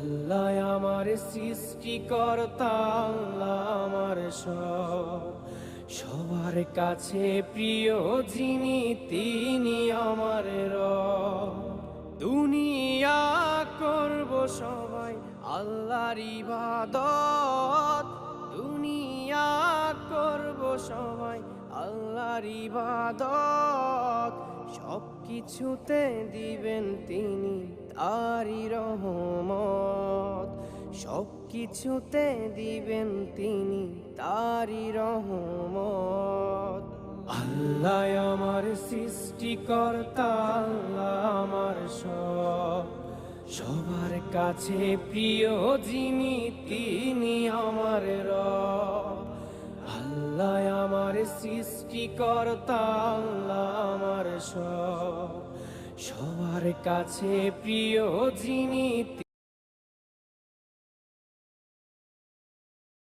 আল্লাহ আমার সৃষ্টিকর্তা, আল্লাহ আমার সব, সবার কাছে প্রিয় যিনি তিনি আমার রব। দুনিয়া করব সবাই আল্লাহর ইবাদত, দুনিয়া করব সবাই আল্লাহর ইবাদত, সব কিছুতে দিবেন তিনি তারি রহমত, সব কিছুতে দিবেন তিনি তারি রহমত। আল্লাহ আমার সৃষ্টিকর্তা, আল্লাহ আমার সব, সবার কাছে প্রিয় যিনি তিনি আমার রব। আল্লাহ আমার সৃষ্টিকর্তা, আল্লাহ আমার সব, সবার কাছে প্রিয় যিনি